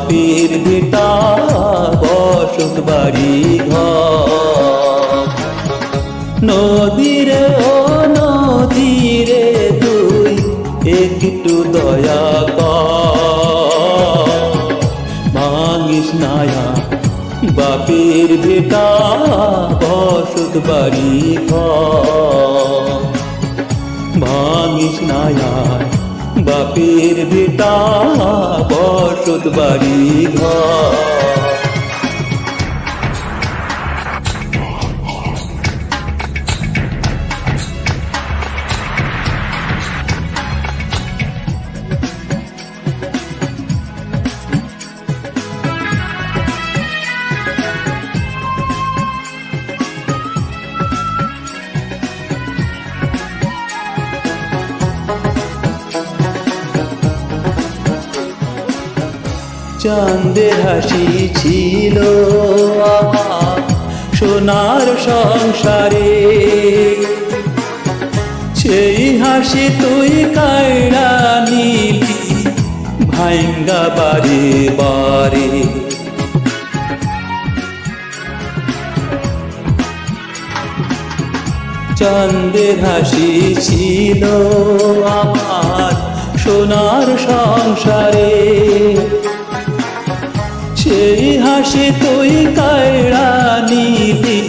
বাপের ভিটা বসত বাড়ি ঘর। নদীরে ও নদীরে তুই একটু দয়া কর, ভাঙিস নায়া বাপের ভিটা বসত বাড়ি ঘর। ভাঙিস নায়া বাপের ভিটা বসত বাড়ি ঘর। চাঁদের হাসি ছিল আমার সোনার সংসারে, সেই হাসি তুই কায়রা নিলি ভাঙ্গা বারে বারে। চাঁদের হাসি ছিল আমার সোনার সংসারে, সেই হাসি তুই কায়রা নিলি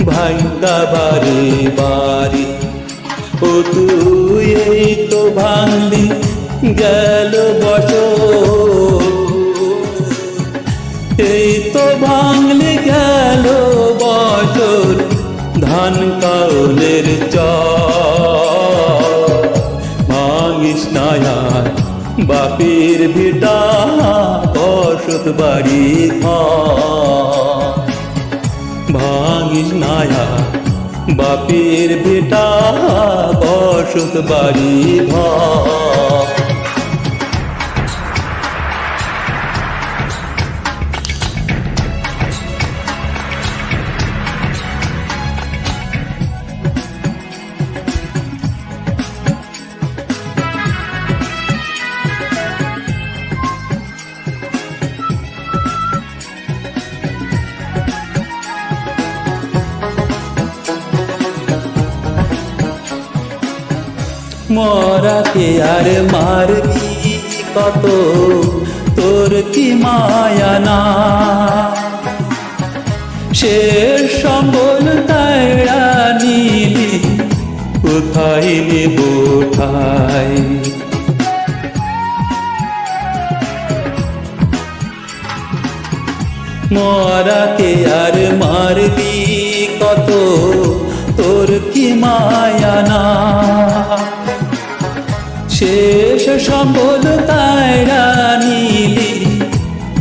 ভাঙ্গা বারে বারে। ও তুই এই তো ভাঙলি গেল বছর, এই তো ভাঙলি গেল বছর ধান কাউলের চর। ভাঙিস নায়া বাপের ভিটা বসত বাড়ি ঘর। ভাঙিস নায়া বাপের ভিটা বসত বাড়ি ঘর। মরাতে আর মারবি কত, তোর কি মায়া না? শেষ সম্বল কায়রা নিলি কোথায় নেব ঠাই? মরাতে আর মারবি কত, তোর কি মায়া না? শেষ সম্বল কায়রা নিলি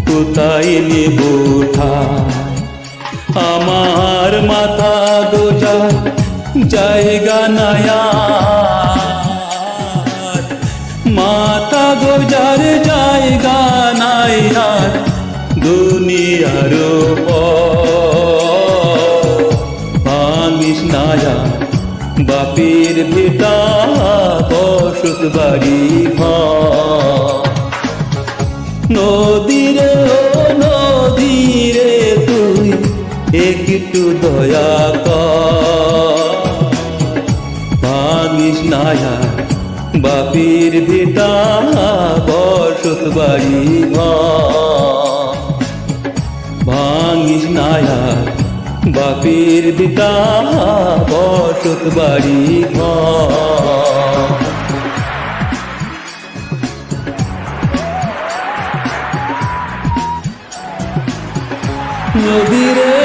কোথায় নেব ঠাই? আমার মাথা গোজার জায়গা নায়া, মাথা গোজার জায়গা নাই আর দুনিয়ার ভাঙিস নায়া বাপের ভিটা বসত বাড়ি ঘর। নদীরে ও নদীরে তুই একটু দয়া কর, ভাঙিস নায়া বাপের ভিটা বসত বাড়ি ঘর। ভাঙিস নায়া বাপের ভিটা বসত বাড়ি ঘর। নদীরে